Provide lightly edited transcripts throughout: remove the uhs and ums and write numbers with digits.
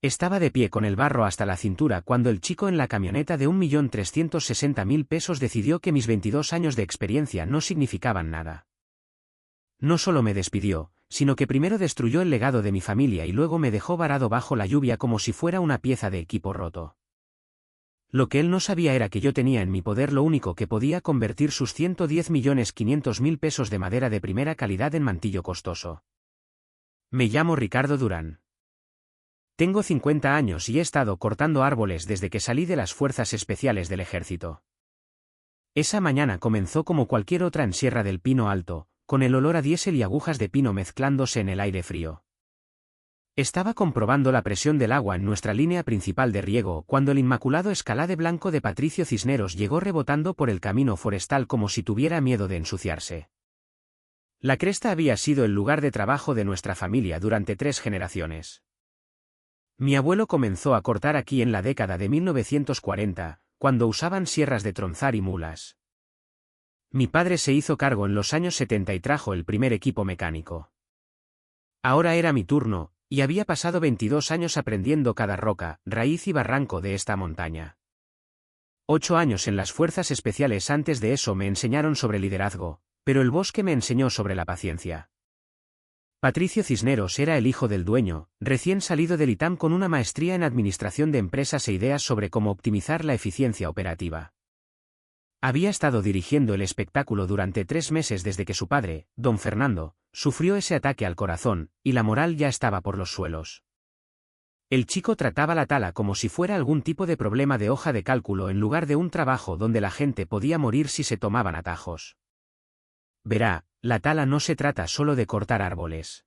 Estaba de pie con el barro hasta la cintura cuando el chico en la camioneta de 1.360.000 pesos decidió que mis 22 años de experiencia no significaban nada. No solo me despidió, sino que primero destruyó el legado de mi familia y luego me dejó varado bajo la lluvia como si fuera una pieza de equipo roto. Lo que él no sabía era que yo tenía en mi poder lo único que podía convertir sus 110.500.000 pesos de madera de primera calidad en mantillo costoso. Me llamo Ricardo Durán. Tengo 50 años y he estado cortando árboles desde que salí de las Fuerzas Especiales del Ejército. Esa mañana comenzó como cualquier otra en Sierra del Pino Alto, con el olor a diésel y agujas de pino mezclándose en el aire frío. Estaba comprobando la presión del agua en nuestra línea principal de riego cuando el inmaculado Escalade blanco de Patricio Cisneros llegó rebotando por el camino forestal como si tuviera miedo de ensuciarse. La cresta había sido el lugar de trabajo de nuestra familia durante 3 generaciones. Mi abuelo comenzó a cortar aquí en la década de 1940, cuando usaban sierras de tronzar y mulas. Mi padre se hizo cargo en los años 70 y trajo el primer equipo mecánico. Ahora era mi turno, y había pasado 22 años aprendiendo cada roca, raíz y barranco de esta montaña. 8 años en las Fuerzas Especiales antes de eso me enseñaron sobre liderazgo, pero el bosque me enseñó sobre la paciencia. Patricio Cisneros era el hijo del dueño, recién salido del ITAM con una maestría en administración de empresas e ideas sobre cómo optimizar la eficiencia operativa. Había estado dirigiendo el espectáculo durante 3 meses desde que su padre, don Fernando, sufrió ese ataque al corazón, y la moral ya estaba por los suelos. El chico trataba la tala como si fuera algún tipo de problema de hoja de cálculo en lugar de un trabajo donde la gente podía morir si se tomaban atajos. Verá, la tala no se trata solo de cortar árboles.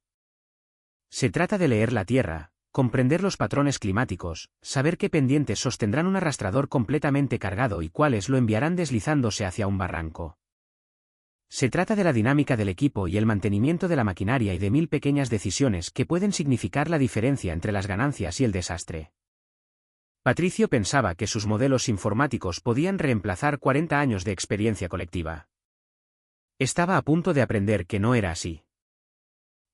Se trata de leer la tierra, comprender los patrones climáticos, saber qué pendientes sostendrán un arrastrador completamente cargado y cuáles lo enviarán deslizándose hacia un barranco. Se trata de la dinámica del equipo y el mantenimiento de la maquinaria y de 1000 pequeñas decisiones que pueden significar la diferencia entre las ganancias y el desastre. Patricio pensaba que sus modelos informáticos podían reemplazar 40 años de experiencia colectiva. Estaba a punto de aprender que no era así.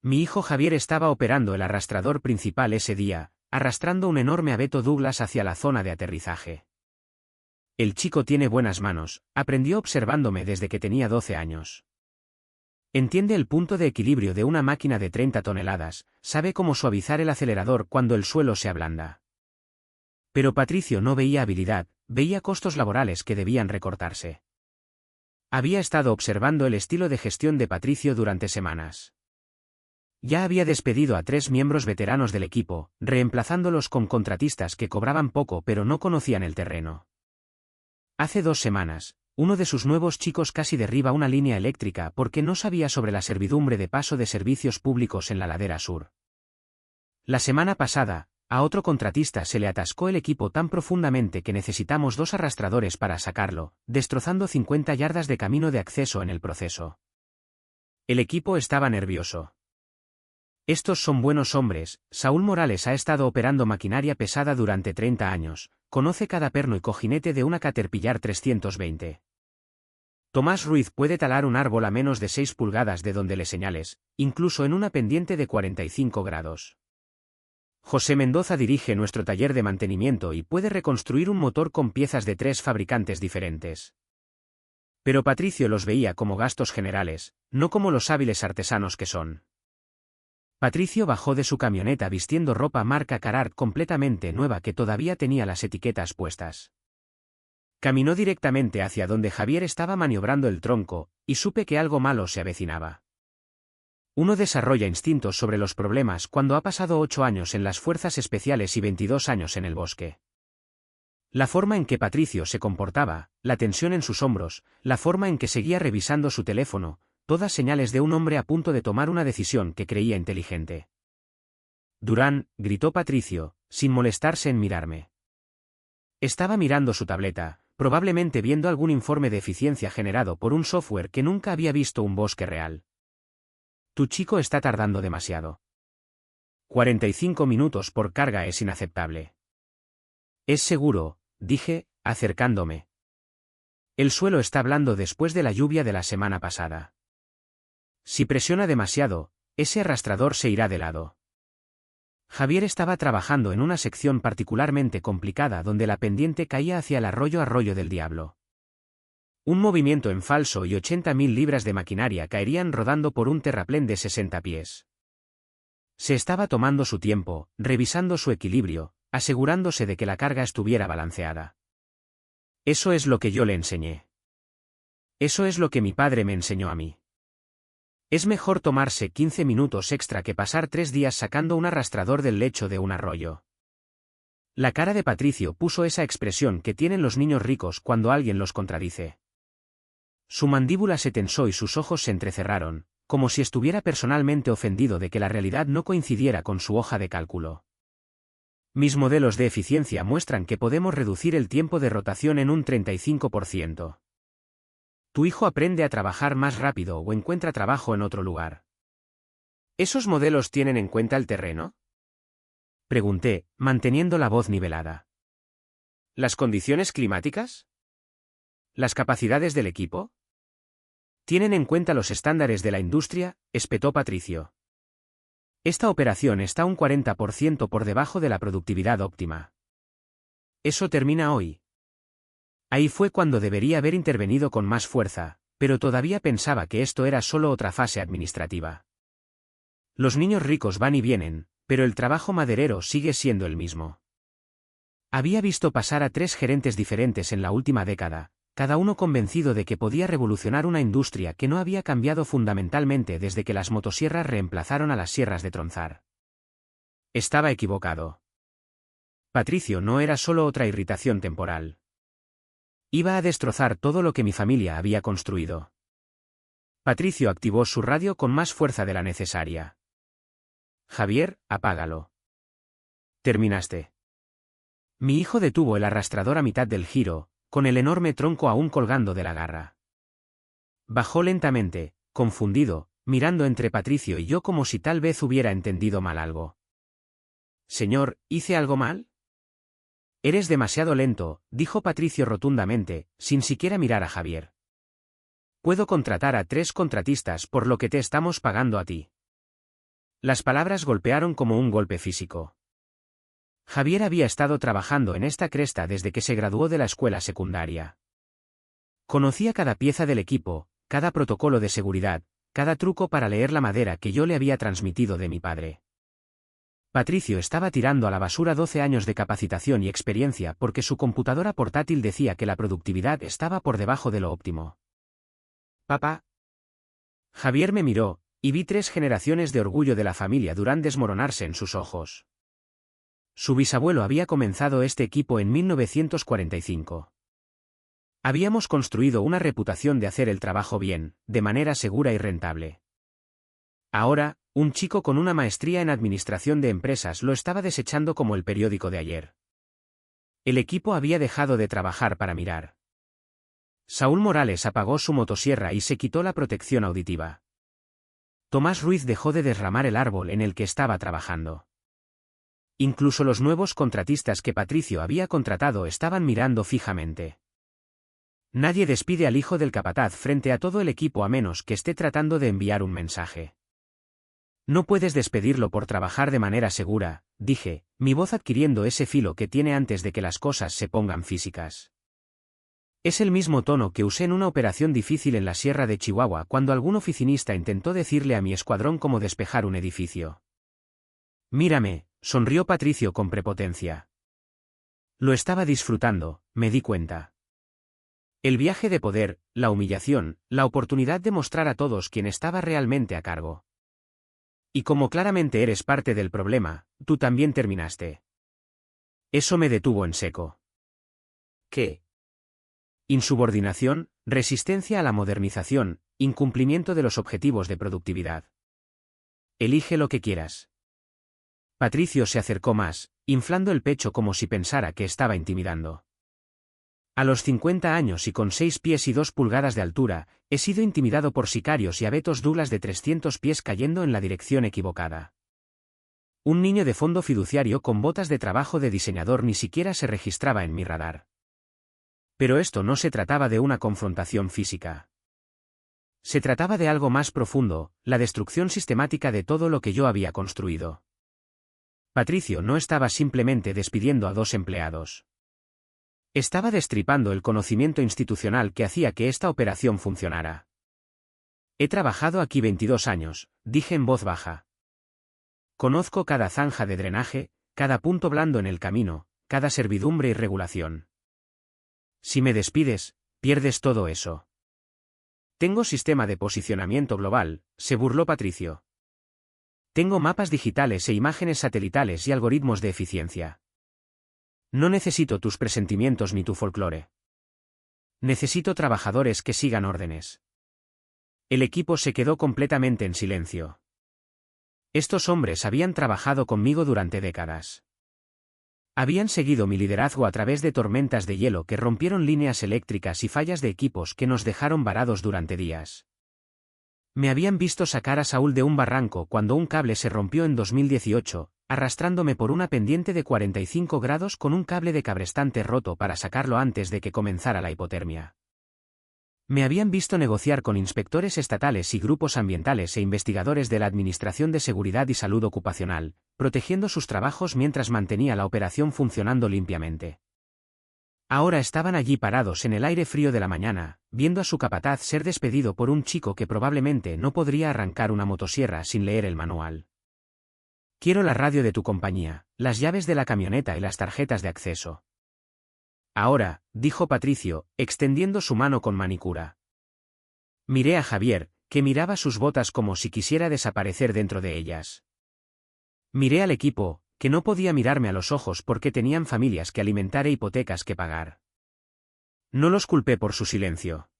Mi hijo Javier estaba operando el arrastrador principal ese día, arrastrando un enorme abeto Douglas hacia la zona de aterrizaje. El chico tiene buenas manos, aprendió observándome desde que tenía 12 años. Entiende el punto de equilibrio de una máquina de 30 toneladas, sabe cómo suavizar el acelerador cuando el suelo se ablanda. Pero Patricio no veía habilidad, veía costos laborales que debían recortarse. Había estado observando el estilo de gestión de Patricio durante semanas. Ya había despedido a 3 miembros veteranos del equipo, reemplazándolos con contratistas que cobraban poco pero no conocían el terreno. Hace 2 semanas, uno de sus nuevos chicos casi derriba una línea eléctrica porque no sabía sobre la servidumbre de paso de servicios públicos en la ladera sur. La semana pasada, a otro contratista se le atascó el equipo tan profundamente que necesitamos 2 arrastradores para sacarlo, destrozando 50 yardas de camino de acceso en el proceso. El equipo estaba nervioso. Estos son buenos hombres. Saúl Morales ha estado operando maquinaria pesada durante 30 años, conoce cada perno y cojinete de una Caterpillar 320. Tomás Ruiz puede talar un árbol a menos de 6 pulgadas de donde le señales, incluso en una pendiente de 45 grados. José Mendoza dirige nuestro taller de mantenimiento y puede reconstruir un motor con piezas de 3 fabricantes diferentes. Pero Patricio los veía como gastos generales, no como los hábiles artesanos que son. Patricio bajó de su camioneta vistiendo ropa marca Carhartt completamente nueva que todavía tenía las etiquetas puestas. Caminó directamente hacia donde Javier estaba maniobrando el tronco, y supe que algo malo se avecinaba. Uno desarrolla instintos sobre los problemas cuando ha pasado 8 años en las Fuerzas Especiales y 22 años en el bosque. La forma en que Patricio se comportaba, la tensión en sus hombros, la forma en que seguía revisando su teléfono, todas señales de un hombre a punto de tomar una decisión que creía inteligente. «Durán», gritó Patricio, sin molestarse en mirarme. Estaba mirando su tableta, probablemente viendo algún informe de eficiencia generado por un software que nunca había visto un bosque real. «Tu chico está tardando demasiado. 45 minutos por carga es inaceptable». «Es seguro», dije, acercándome. «El suelo está blando después de la lluvia de la semana pasada. Si presiona demasiado, ese arrastrador se irá de lado». Javier estaba trabajando en una sección particularmente complicada donde la pendiente caía hacia el arroyo del diablo. Un movimiento en falso y 80.000 libras de maquinaria caerían rodando por un terraplén de 60 pies. Se estaba tomando su tiempo, revisando su equilibrio, asegurándose de que la carga estuviera balanceada. Eso es lo que yo le enseñé. Eso es lo que mi padre me enseñó a mí. Es mejor tomarse 15 minutos extra que pasar 3 días sacando un arrastrador del lecho de un arroyo. La cara de Patricio puso esa expresión que tienen los niños ricos cuando alguien los contradice. Su mandíbula se tensó y sus ojos se entrecerraron, como si estuviera personalmente ofendido de que la realidad no coincidiera con su hoja de cálculo. Mis modelos de eficiencia muestran que podemos reducir el tiempo de rotación en un 35%. Tu hijo aprende a trabajar más rápido o encuentra trabajo en otro lugar. ¿Esos modelos tienen en cuenta el terreno? Pregunté, manteniendo la voz nivelada. ¿Las condiciones climáticas? ¿Las capacidades del equipo? Tienen en cuenta los estándares de la industria, espetó Patricio. Esta operación está un 40% por debajo de la productividad óptima. Eso termina hoy. Ahí fue cuando debería haber intervenido con más fuerza, pero todavía pensaba que esto era solo otra fase administrativa. Los niños ricos van y vienen, pero el trabajo maderero sigue siendo el mismo. Había visto pasar a 3 gerentes diferentes en la última década, cada uno convencido de que podía revolucionar una industria que no había cambiado fundamentalmente desde que las motosierras reemplazaron a las sierras de tronzar. Estaba equivocado. Patricio no era solo otra irritación temporal. Iba a destrozar todo lo que mi familia había construido. Patricio activó su radio con más fuerza de la necesaria. Javier, apágalo. Terminaste. Mi hijo detuvo el arrastrador a mitad del giro, con el enorme tronco aún colgando de la garra. Bajó lentamente, confundido, mirando entre Patricio y yo como si tal vez hubiera entendido mal algo. Señor, ¿hice algo mal? Eres demasiado lento, dijo Patricio rotundamente, sin siquiera mirar a Javier. Puedo contratar a 3 contratistas por lo que te estamos pagando a ti. Las palabras golpearon como un golpe físico. Javier había estado trabajando en esta cresta desde que se graduó de la escuela secundaria. Conocía cada pieza del equipo, cada protocolo de seguridad, cada truco para leer la madera que yo le había transmitido de mi padre. Patricio estaba tirando a la basura 12 años de capacitación y experiencia porque su computadora portátil decía que la productividad estaba por debajo de lo óptimo. Papá. Javier me miró, y vi 3 generaciones de orgullo de la familia Durán desmoronarse en sus ojos. Su bisabuelo había comenzado este equipo en 1945. Habíamos construido una reputación de hacer el trabajo bien, de manera segura y rentable. Ahora, un chico con una maestría en administración de empresas lo estaba desechando como el periódico de ayer. El equipo había dejado de trabajar para mirar. Saúl Morales apagó su motosierra y se quitó la protección auditiva. Tomás Ruiz dejó de derramar el árbol en el que estaba trabajando. Incluso los nuevos contratistas que Patricio había contratado estaban mirando fijamente. Nadie despide al hijo del capataz frente a todo el equipo a menos que esté tratando de enviar un mensaje. No puedes despedirlo por trabajar de manera segura, dije, mi voz adquiriendo ese filo que tiene antes de que las cosas se pongan físicas. Es el mismo tono que usé en una operación difícil en la Sierra de Chihuahua cuando algún oficinista intentó decirle a mi escuadrón cómo despejar un edificio. Mírame, sonrió Patricio con prepotencia. Lo estaba disfrutando, me di cuenta. El viaje de poder, la humillación, la oportunidad de mostrar a todos quién estaba realmente a cargo. Y como claramente eres parte del problema, tú también terminaste. Eso me detuvo en seco. ¿Qué? Insubordinación, resistencia a la modernización, incumplimiento de los objetivos de productividad. Elige lo que quieras. Patricio se acercó más, inflando el pecho como si pensara que estaba intimidando. A los 50 años y con 6 pies y 2 pulgadas de altura, he sido intimidado por sicarios y abetos Douglas de 300 pies cayendo en la dirección equivocada. Un niño de fondo fiduciario con botas de trabajo de diseñador ni siquiera se registraba en mi radar. Pero esto no se trataba de una confrontación física. Se trataba de algo más profundo, la destrucción sistemática de todo lo que yo había construido. Patricio no estaba simplemente despidiendo a 2 empleados. Estaba destripando el conocimiento institucional que hacía que esta operación funcionara. He trabajado aquí 22 años, dije en voz baja. Conozco cada zanja de drenaje, cada punto blando en el camino, cada servidumbre y regulación. Si me despides, pierdes todo eso. Tengo sistema de posicionamiento global, se burló Patricio. Tengo mapas digitales e imágenes satelitales y algoritmos de eficiencia. No necesito tus presentimientos ni tu folclore. Necesito trabajadores que sigan órdenes. El equipo se quedó completamente en silencio. Estos hombres habían trabajado conmigo durante décadas. Habían seguido mi liderazgo a través de tormentas de hielo que rompieron líneas eléctricas y fallas de equipos que nos dejaron varados durante días. Me habían visto sacar a Saúl de un barranco cuando un cable se rompió en 2018, arrastrándome por una pendiente de 45 grados con un cable de cabrestante roto para sacarlo antes de que comenzara la hipotermia. Me habían visto negociar con inspectores estatales y grupos ambientales e investigadores de la Administración de Seguridad y Salud Ocupacional, protegiendo sus trabajos mientras mantenía la operación funcionando limpiamente. Ahora estaban allí parados en el aire frío de la mañana, viendo a su capataz ser despedido por un chico que probablemente no podría arrancar una motosierra sin leer el manual. Quiero la radio de tu compañía, las llaves de la camioneta y las tarjetas de acceso. Ahora, dijo Patricio, extendiendo su mano con manicura. Miré a Javier, que miraba sus botas como si quisiera desaparecer dentro de ellas. Miré al equipo, que no podía mirarme a los ojos porque tenían familias que alimentar e hipotecas que pagar. No los culpé por su silencio.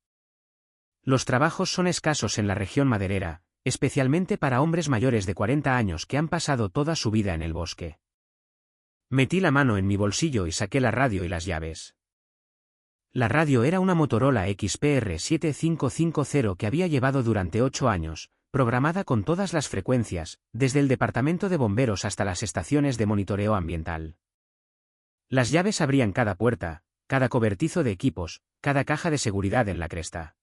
Los trabajos son escasos en la región maderera, especialmente para hombres mayores de 40 años que han pasado toda su vida en el bosque. Metí la mano en mi bolsillo y saqué la radio y las llaves. La radio era una Motorola XPR 7550 que había llevado durante 8 años, programada con todas las frecuencias, desde el departamento de bomberos hasta las estaciones de monitoreo ambiental. Las llaves abrían cada puerta, cada cobertizo de equipos, cada caja de seguridad en la cresta.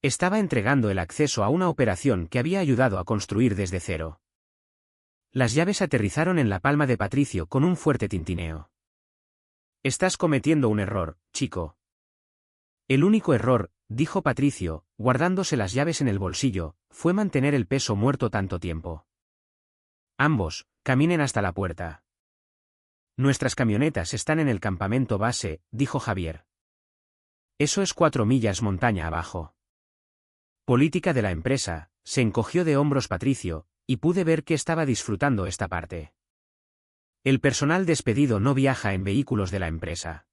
Estaba entregando el acceso a una operación que había ayudado a construir desde cero. Las llaves aterrizaron en la palma de Patricio con un fuerte tintineo. Estás cometiendo un error, chico. El único error, dijo Patricio, guardándose las llaves en el bolsillo, fue mantener el peso muerto tanto tiempo. Ambos, caminen hasta la puerta. Nuestras camionetas están en el campamento base, dijo Javier. Eso es 4 millas montaña abajo. Política de la empresa, se encogió de hombros Patricio, y pude ver que estaba disfrutando esta parte. El personal despedido no viaja en vehículos de la empresa.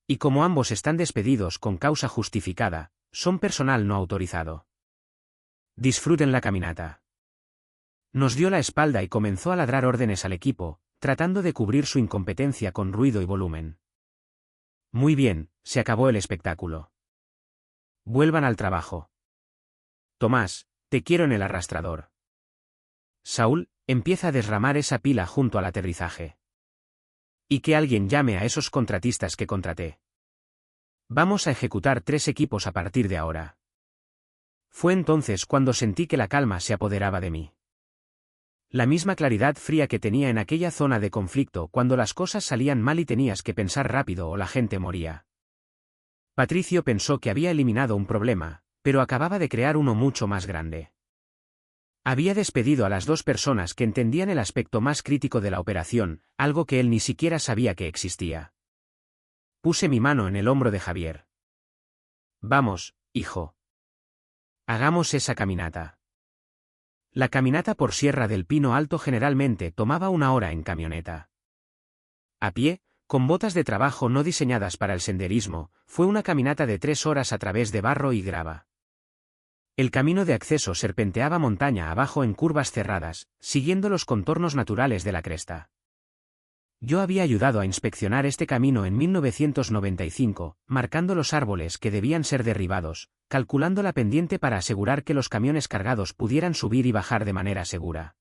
Y como ambos están despedidos con causa justificada, son personal no autorizado. Disfruten la caminata. Nos dio la espalda y comenzó a ladrar órdenes al equipo, tratando de cubrir su incompetencia con ruido y volumen. Muy bien, se acabó el espectáculo. Vuelvan al trabajo. Tomás, te quiero en el arrastrador. Saúl, empieza a desramar esa pila junto al aterrizaje. Y que alguien llame a esos contratistas que contraté. Vamos a ejecutar 3 equipos a partir de ahora. Fue entonces cuando sentí que la calma se apoderaba de mí. La misma claridad fría que tenía en aquella zona de conflicto cuando las cosas salían mal y tenías que pensar rápido o la gente moría. Patricio pensó que había eliminado un problema, pero acababa de crear uno mucho más grande. Había despedido a las 2 personas que entendían el aspecto más crítico de la operación, algo que él ni siquiera sabía que existía. Puse mi mano en el hombro de Javier. Vamos, hijo. Hagamos esa caminata. La caminata por Sierra del Pino Alto generalmente tomaba 1 hora en camioneta. A pie, con botas de trabajo no diseñadas para el senderismo, fue una caminata de 3 horas a través de barro y grava. El camino de acceso serpenteaba montaña abajo en curvas cerradas, siguiendo los contornos naturales de la cresta. Yo había ayudado a inspeccionar este camino en 1995, marcando los árboles que debían ser derribados, calculando la pendiente para asegurar que los camiones cargados pudieran subir y bajar de manera segura.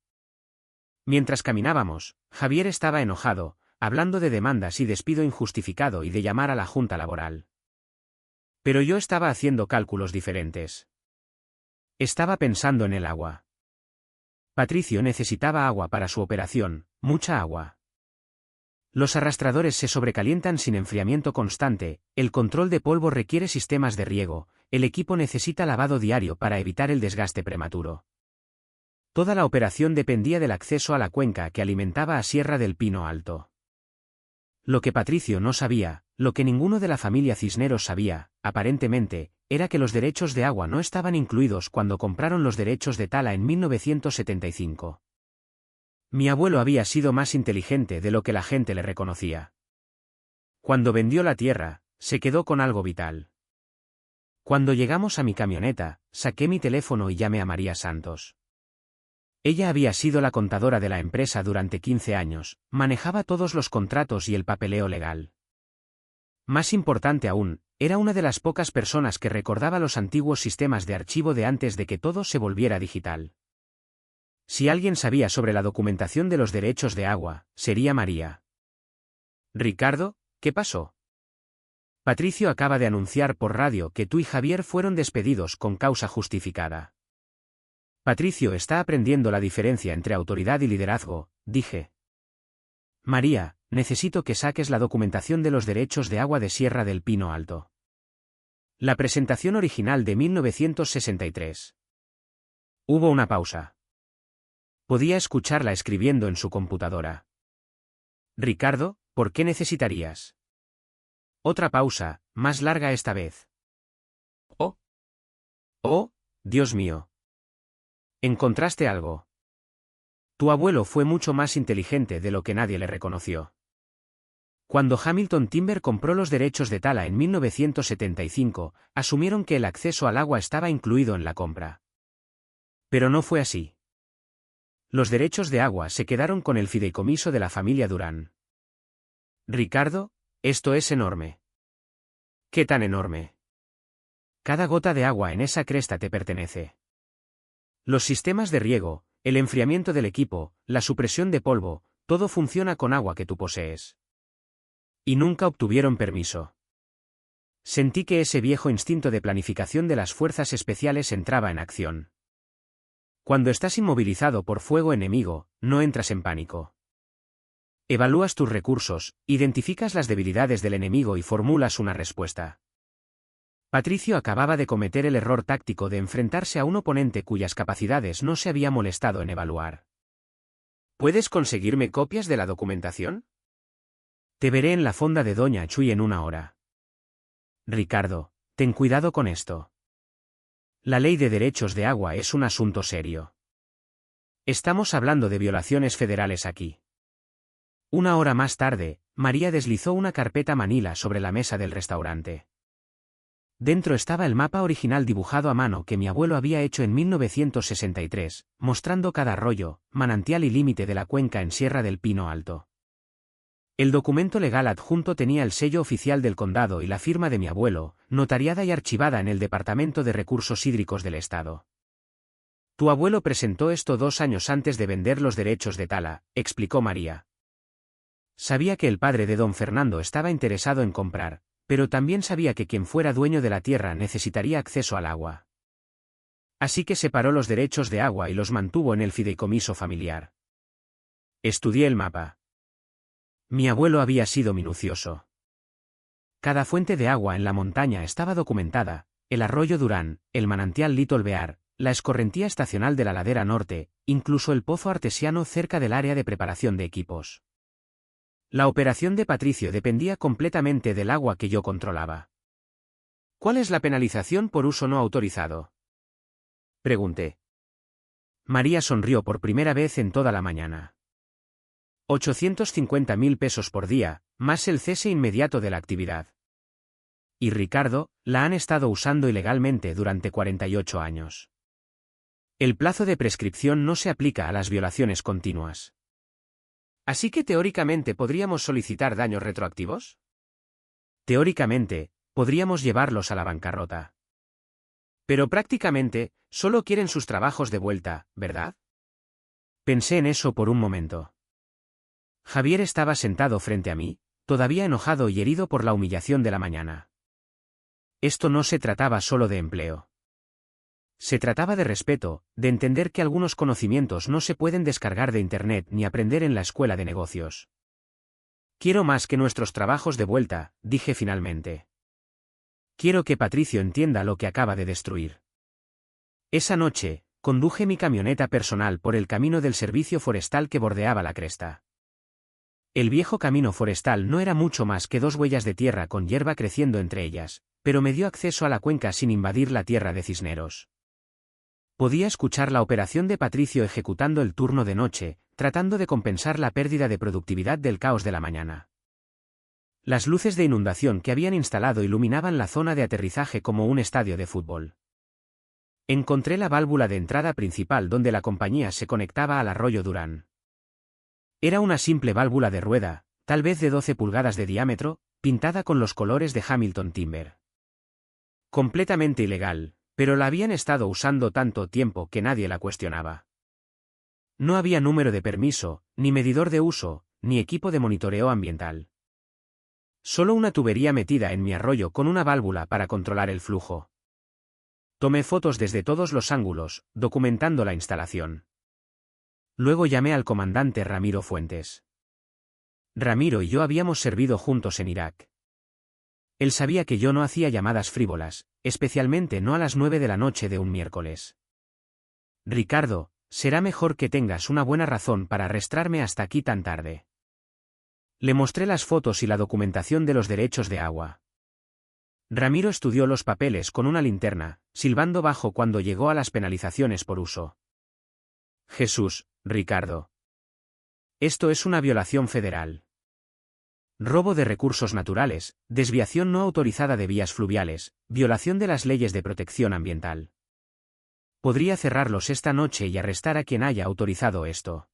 Mientras caminábamos, Javier estaba enojado, hablando de demandas y despido injustificado y de llamar a la junta laboral. Pero yo estaba haciendo cálculos diferentes. Estaba pensando en el agua. Patricio necesitaba agua para su operación, Mucha agua. Los arrastradores se sobrecalientan sin enfriamiento constante, el control de polvo requiere sistemas de riego, el equipo necesita lavado diario para evitar el desgaste prematuro. Toda la operación dependía del acceso a la cuenca que alimentaba a Sierra del Pino Alto. Lo que Patricio no sabía, lo que ninguno de la familia Cisneros sabía, aparentemente, era que los derechos de agua no estaban incluidos cuando compraron los derechos de tala en 1975. Mi abuelo había sido más inteligente de lo que la gente le reconocía. Cuando vendió la tierra, se quedó con algo vital. Cuando llegamos a mi camioneta, saqué mi teléfono y llamé a María Santos. Ella había sido la contadora de la empresa durante 15 años, manejaba todos los contratos y el papeleo legal. Más importante aún, era una de las pocas personas que recordaba los antiguos sistemas de archivo de antes de que todo se volviera digital. Si alguien sabía sobre la documentación de los derechos de agua, sería María. Ricardo, ¿qué pasó? Patricio acaba de anunciar por radio que tú y Javier fueron despedidos con causa justificada. Patricio está aprendiendo la diferencia entre autoridad y liderazgo, dije. María, necesito que saques la documentación de los derechos de agua de Sierra del Pino Alto. La presentación original de 1963. Hubo una pausa. Podía escucharla escribiendo en su computadora. Ricardo, ¿por qué necesitarías? Otra pausa, más larga esta vez. Oh, Dios mío. ¿Encontraste algo? Tu abuelo fue mucho más inteligente de lo que nadie le reconoció. Cuando Hamilton Timber compró los derechos de tala en 1975, asumieron que el acceso al agua estaba incluido en la compra. Pero no fue así. Los derechos de agua se quedaron con el fideicomiso de la familia Durán. Ricardo, esto es enorme. ¿Qué tan enorme? Cada gota de agua en esa cresta te pertenece. Los sistemas de riego, el enfriamiento del equipo, la supresión de polvo, todo funciona con agua que tú posees. Y nunca obtuvieron permiso. Sentí que ese viejo instinto de planificación de las fuerzas especiales entraba en acción. Cuando estás inmovilizado por fuego enemigo, no entras en pánico. Evalúas tus recursos, identificas las debilidades del enemigo y formulas una respuesta. Patricio acababa de cometer el error táctico de enfrentarse a un oponente cuyas capacidades no se había molestado en evaluar. ¿Puedes conseguirme copias de la documentación? Te veré en la fonda de Doña Chuy en 1 hora. Ricardo, ten cuidado con esto. La ley de derechos de agua es un asunto serio. Estamos hablando de violaciones federales aquí. 1 hora más tarde, María deslizó una carpeta manila sobre la mesa del restaurante. Dentro estaba el mapa original dibujado a mano que mi abuelo había hecho en 1963, mostrando cada arroyo, manantial y límite de la cuenca en Sierra del Pino Alto. El documento legal adjunto tenía el sello oficial del condado y la firma de mi abuelo, notariada y archivada en el Departamento de Recursos Hídricos del Estado. Tu abuelo presentó esto 2 años antes de vender los derechos de tala, explicó María. Sabía que el padre de don Fernando estaba interesado en comprar, pero también sabía que quien fuera dueño de la tierra necesitaría acceso al agua. Así que separó los derechos de agua y los mantuvo en el fideicomiso familiar. Estudié el mapa. Mi abuelo había sido minucioso. Cada fuente de agua en la montaña estaba documentada, el arroyo Durán, el manantial Little Bear, la escorrentía estacional de la ladera norte, incluso el pozo artesiano cerca del área de preparación de equipos. La operación de Patricio dependía completamente del agua que yo controlaba. ¿Cuál es la penalización por uso no autorizado? Pregunté. María sonrió por primera vez en toda la mañana. 850.000 pesos por día, más el cese inmediato de la actividad. Y Ricardo, la han estado usando ilegalmente durante 48 años. El plazo de prescripción no se aplica a las violaciones continuas. ¿Así que teóricamente podríamos solicitar daños retroactivos? Teóricamente, podríamos llevarlos a la bancarrota. Pero prácticamente, solo quieren sus trabajos de vuelta, ¿verdad? Pensé en eso por un momento. Javier estaba sentado frente a mí, todavía enojado y herido por la humillación de la mañana. Esto no se trataba solo de empleo. Se trataba de respeto, de entender que algunos conocimientos no se pueden descargar de Internet ni aprender en la escuela de negocios. Quiero más que nuestros trabajos de vuelta, dije finalmente. Quiero que Patricio entienda lo que acaba de destruir. Esa noche, conduje mi camioneta personal por el camino del servicio forestal que bordeaba la cresta. El viejo camino forestal no era mucho más que 2 huellas de tierra con hierba creciendo entre ellas, pero me dio acceso a la cuenca sin invadir la tierra de Cisneros. Podía escuchar la operación de Patricio ejecutando el turno de noche, tratando de compensar la pérdida de productividad del caos de la mañana. Las luces de inundación que habían instalado iluminaban la zona de aterrizaje como un estadio de fútbol. Encontré la válvula de entrada principal donde la compañía se conectaba al arroyo Durán. Era una simple válvula de rueda, tal vez de 12 pulgadas de diámetro, pintada con los colores de Hamilton Timber. Completamente ilegal, pero la habían estado usando tanto tiempo que nadie la cuestionaba. No había número de permiso, ni medidor de uso, ni equipo de monitoreo ambiental. Solo una tubería metida en mi arroyo con una válvula para controlar el flujo. Tomé fotos desde todos los ángulos, documentando la instalación. Luego llamé al comandante Ramiro Fuentes. Ramiro y yo habíamos servido juntos en Irak. Él sabía que yo no hacía llamadas frívolas, especialmente no a las 9 de la noche de un miércoles. Ricardo, será mejor que tengas una buena razón para arrastrarme hasta aquí tan tarde. Le mostré las fotos y la documentación de los derechos de agua. Ramiro estudió los papeles con una linterna, silbando bajo cuando llegó a las penalizaciones por uso. Jesús, Ricardo. Esto es una violación federal. Robo de recursos naturales, desviación no autorizada de vías fluviales, violación de las leyes de protección ambiental. Podría cerrarlos esta noche y arrestar a quien haya autorizado esto.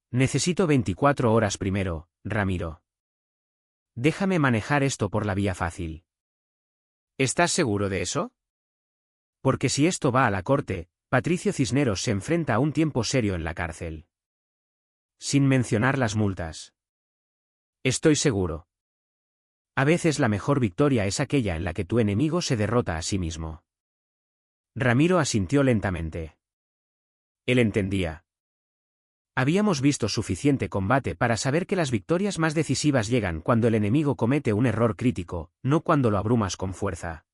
Necesito 24 horas primero, Ramiro. Déjame manejar esto por la vía fácil. ¿Estás seguro de eso? Porque si esto va a la corte, Patricio Cisneros se enfrenta a un tiempo serio en la cárcel. Sin mencionar las multas. Estoy seguro. A veces la mejor victoria es aquella en la que tu enemigo se derrota a sí mismo. Ramiro asintió lentamente. Él entendía. Habíamos visto suficiente combate para saber que las victorias más decisivas llegan cuando el enemigo comete un error crítico, no cuando lo abrumas con fuerza.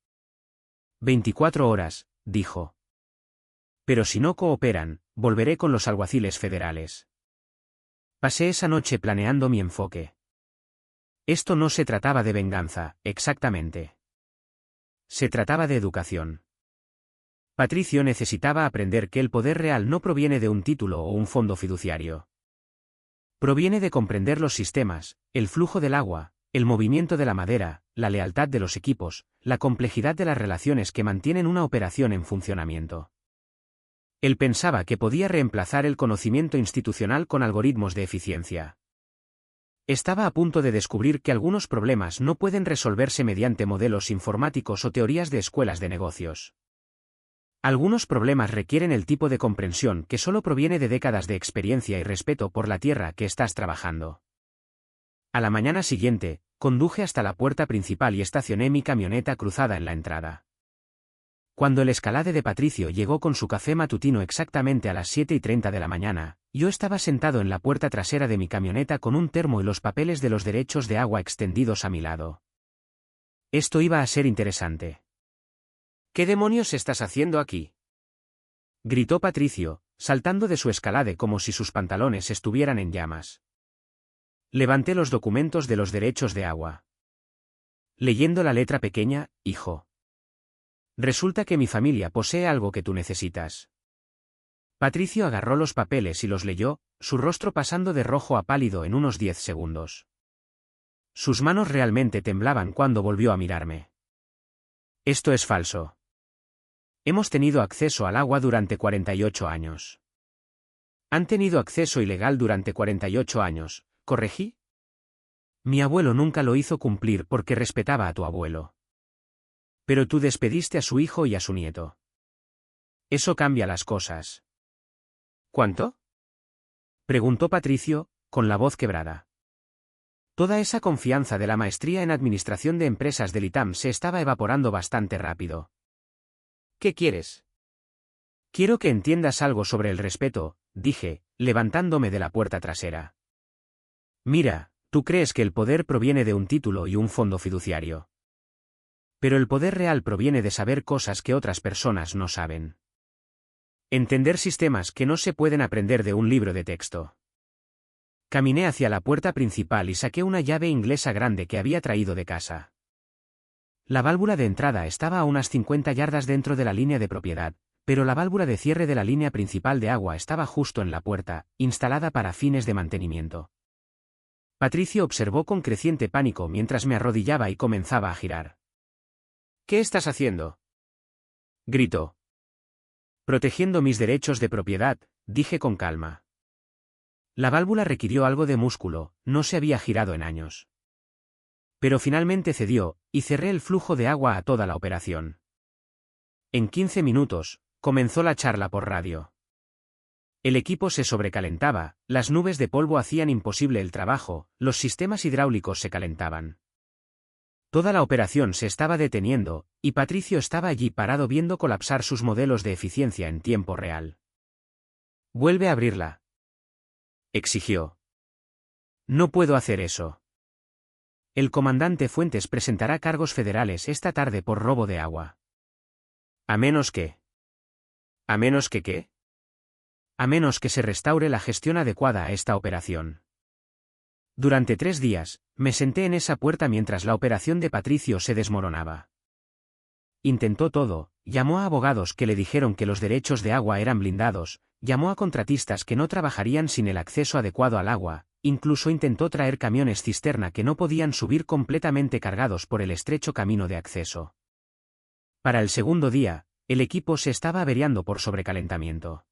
24 horas, dijo. Pero si no cooperan, volveré con los alguaciles federales. Pasé esa noche planeando mi enfoque. Esto no se trataba de venganza, exactamente. Se trataba de educación. Patricio necesitaba aprender que el poder real no proviene de un título o un fondo fiduciario. Proviene de comprender los sistemas, el flujo del agua, el movimiento de la madera, la lealtad de los equipos, la complejidad de las relaciones que mantienen una operación en funcionamiento. Él pensaba que podía reemplazar el conocimiento institucional con algoritmos de eficiencia. Estaba a punto de descubrir que algunos problemas no pueden resolverse mediante modelos informáticos o teorías de escuelas de negocios. Algunos problemas requieren el tipo de comprensión que solo proviene de décadas de experiencia y respeto por la tierra que estás trabajando. A la mañana siguiente, conduje hasta la puerta principal y estacioné mi camioneta cruzada en la entrada. Cuando el escalade de Patricio llegó con su café matutino exactamente a las 7:30 de la mañana, yo estaba sentado en la puerta trasera de mi camioneta con un termo y los papeles de los derechos de agua extendidos a mi lado. Esto iba a ser interesante. ¿Qué demonios estás haciendo aquí?, gritó Patricio, saltando de su escalade como si sus pantalones estuvieran en llamas. Levanté los documentos de los derechos de agua. Leyendo la letra pequeña, hijo. Resulta que mi familia posee algo que tú necesitas. Patricio agarró los papeles y los leyó, su rostro pasando de rojo a pálido en unos 10 segundos. Sus manos realmente temblaban cuando volvió a mirarme. Esto es falso. Hemos tenido acceso al agua durante 48 años. Han tenido acceso ilegal durante 48 años, ¿corregí? Mi abuelo nunca lo hizo cumplir porque respetaba a tu abuelo. Pero tú despediste a su hijo y a su nieto. Eso cambia las cosas. ¿Cuánto?, preguntó Patricio, con la voz quebrada. Toda esa confianza de la maestría en administración de empresas del ITAM se estaba evaporando bastante rápido. ¿Qué quieres? Quiero que entiendas algo sobre el respeto, dije, levantándome de la puerta trasera. Mira, tú crees que el poder proviene de un título y un fondo fiduciario. Pero el poder real proviene de saber cosas que otras personas no saben. Entender sistemas que no se pueden aprender de un libro de texto. Caminé hacia la puerta principal y saqué una llave inglesa grande que había traído de casa. La válvula de entrada estaba a unas 50 yardas dentro de la línea de propiedad, pero la válvula de cierre de la línea principal de agua estaba justo en la puerta, instalada para fines de mantenimiento. Patricio observó con creciente pánico mientras me arrodillaba y comenzaba a girar. ¿Qué estás haciendo?, gritó. Protegiendo mis derechos de propiedad, dije con calma. La válvula requirió algo de músculo, no se había girado en años. Pero finalmente cedió, y cerré el flujo de agua a toda la operación. En 15 minutos, comenzó la charla por radio. El equipo se sobrecalentaba, las nubes de polvo hacían imposible el trabajo, los sistemas hidráulicos se calentaban. Toda la operación se estaba deteniendo, y Patricio estaba allí parado viendo colapsar sus modelos de eficiencia en tiempo real. «Vuelve a abrirla», exigió. «No puedo hacer eso. El comandante Fuentes presentará cargos federales esta tarde por robo de agua. ¿A menos que? ¿A menos que qué? A menos que se restaure la gestión adecuada a esta operación». Durante 3 días, me senté en esa puerta mientras la operación de Patricio se desmoronaba. Intentó todo, llamó a abogados que le dijeron que los derechos de agua eran blindados, llamó a contratistas que no trabajarían sin el acceso adecuado al agua, incluso intentó traer camiones cisterna que no podían subir completamente cargados por el estrecho camino de acceso. Para el segundo día, el equipo se estaba averiando por sobrecalentamiento.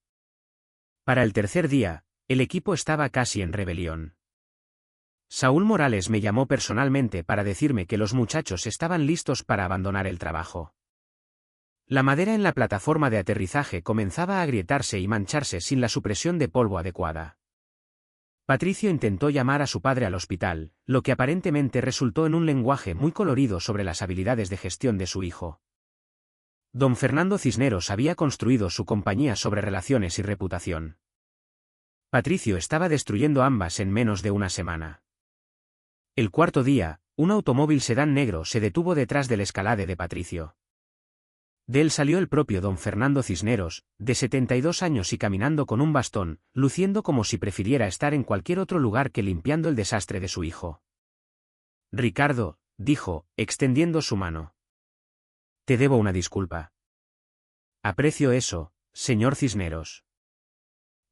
Para el tercer día, el equipo estaba casi en rebelión. Saúl Morales me llamó personalmente para decirme que los muchachos estaban listos para abandonar el trabajo. La madera en la plataforma de aterrizaje comenzaba a agrietarse y mancharse sin la supresión de polvo adecuada. Patricio intentó llamar a su padre al hospital, lo que aparentemente resultó en un lenguaje muy colorido sobre las habilidades de gestión de su hijo. Don Fernando Cisneros había construido su compañía sobre relaciones y reputación. Patricio estaba destruyendo ambas en menos de una semana. El cuarto día, un automóvil sedán negro se detuvo detrás del Escalade de Patricio. De él salió el propio don Fernando Cisneros, de 72 años y caminando con un bastón, luciendo como si prefiriera estar en cualquier otro lugar que limpiando el desastre de su hijo. «Ricardo», dijo, extendiendo su mano. «Te debo una disculpa». «Aprecio eso, señor Cisneros.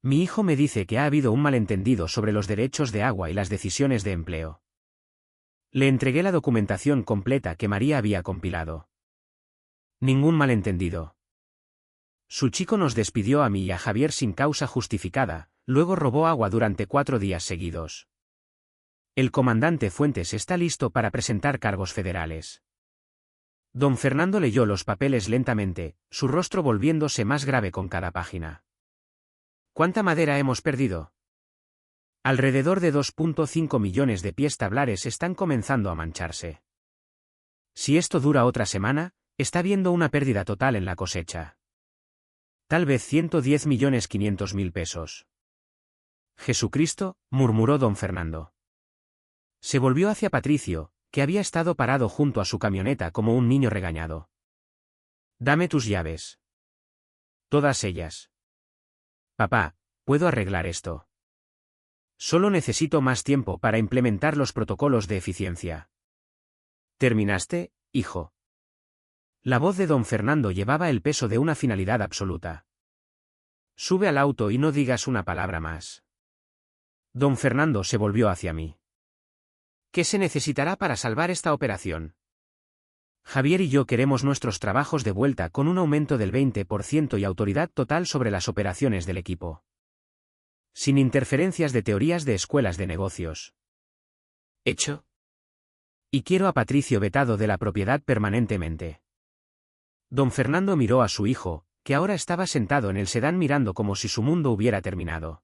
Mi hijo me dice que ha habido un malentendido sobre los derechos de agua y las decisiones de empleo». Le entregué la documentación completa que María había compilado. Ningún malentendido. Su chico nos despidió a mí y a Javier sin causa justificada, luego robó agua durante 4 días seguidos. El comandante Fuentes está listo para presentar cargos federales. Don Fernando leyó los papeles lentamente, su rostro volviéndose más grave con cada página. ¿Cuánta madera hemos perdido? Alrededor de 2.5 millones de pies tablares están comenzando a mancharse. Si esto dura otra semana, está habiendo una pérdida total en la cosecha. Tal vez 110.500.000 pesos. Jesucristo, murmuró don Fernando. Se volvió hacia Patricio, que había estado parado junto a su camioneta como un niño regañado. Dame tus llaves. Todas ellas. Papá, puedo arreglar esto. Solo necesito más tiempo para implementar los protocolos de eficiencia. ¿Terminaste, hijo? La voz de don Fernando llevaba el peso de una finalidad absoluta. Sube al auto y no digas una palabra más. Don Fernando se volvió hacia mí. ¿Qué se necesitará para salvar esta operación? Javier y yo queremos nuestros trabajos de vuelta con un aumento del 20% y autoridad total sobre las operaciones del equipo. Sin interferencias de teorías de escuelas de negocios. ¿Hecho? Y quiero a Patricio vetado de la propiedad permanentemente. Don Fernando miró a su hijo, que ahora estaba sentado en el sedán mirando como si su mundo hubiera terminado.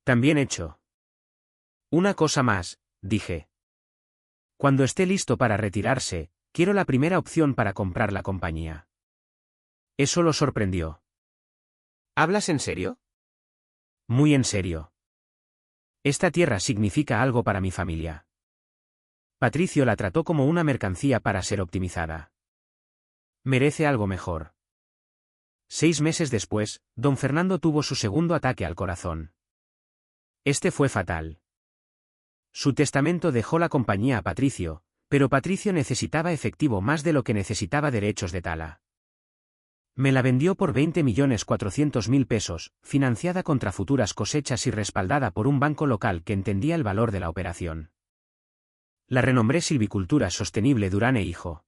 También hecho. Una cosa más, dije. Cuando esté listo para retirarse, quiero la primera opción para comprar la compañía. Eso lo sorprendió. ¿Hablas en serio? Muy en serio. Esta tierra significa algo para mi familia. Patricio la trató como una mercancía para ser optimizada. Merece algo mejor. 6 meses después, don Fernando tuvo su segundo ataque al corazón. Este fue fatal. Su testamento dejó la compañía a Patricio, pero Patricio necesitaba efectivo más de lo que necesitaba derechos de tala. Me la vendió por 20.400.000 pesos, financiada contra futuras cosechas y respaldada por un banco local que entendía el valor de la operación. La renombré Silvicultura Sostenible Durán e Hijo.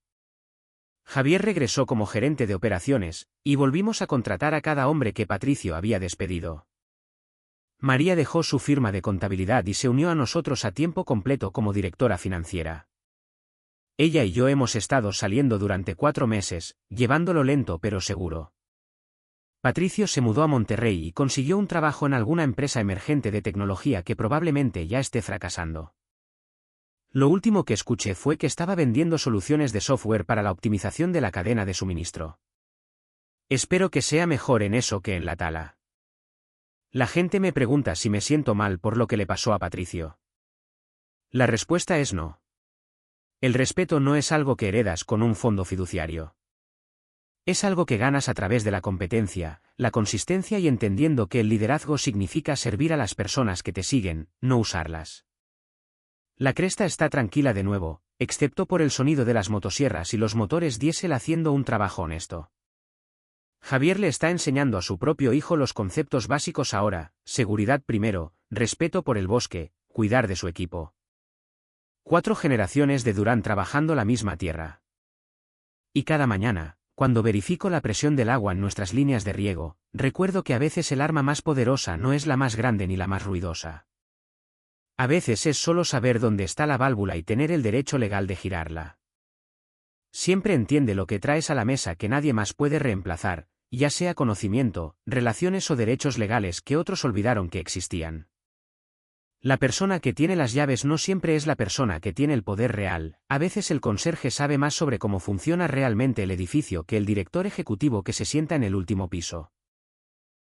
Javier regresó como gerente de operaciones, y volvimos a contratar a cada hombre que Patricio había despedido. María dejó su firma de contabilidad y se unió a nosotros a tiempo completo como directora financiera. Ella y yo hemos estado saliendo durante 4 meses, llevándolo lento pero seguro. Patricio se mudó a Monterrey y consiguió un trabajo en alguna empresa emergente de tecnología que probablemente ya esté fracasando. Lo último que escuché fue que estaba vendiendo soluciones de software para la optimización de la cadena de suministro. Espero que sea mejor en eso que en la tala. La gente me pregunta si me siento mal por lo que le pasó a Patricio. La respuesta es no. El respeto no es algo que heredas con un fondo fiduciario. Es algo que ganas a través de la competencia, la consistencia y entendiendo que el liderazgo significa servir a las personas que te siguen, no usarlas. La cresta está tranquila de nuevo, excepto por el sonido de las motosierras y los motores diésel haciendo un trabajo honesto. Javier le está enseñando a su propio hijo los conceptos básicos ahora: seguridad primero, respeto por el bosque, cuidar de su equipo. 4 generaciones de Durán trabajando la misma tierra. Y cada mañana, cuando verifico la presión del agua en nuestras líneas de riego, recuerdo que a veces el arma más poderosa no es la más grande ni la más ruidosa. A veces es solo saber dónde está la válvula y tener el derecho legal de girarla. Siempre entiende lo que traes a la mesa que nadie más puede reemplazar, ya sea conocimiento, relaciones o derechos legales que otros olvidaron que existían. La persona que tiene las llaves no siempre es la persona que tiene el poder real, a veces el conserje sabe más sobre cómo funciona realmente el edificio que el director ejecutivo que se sienta en el último piso.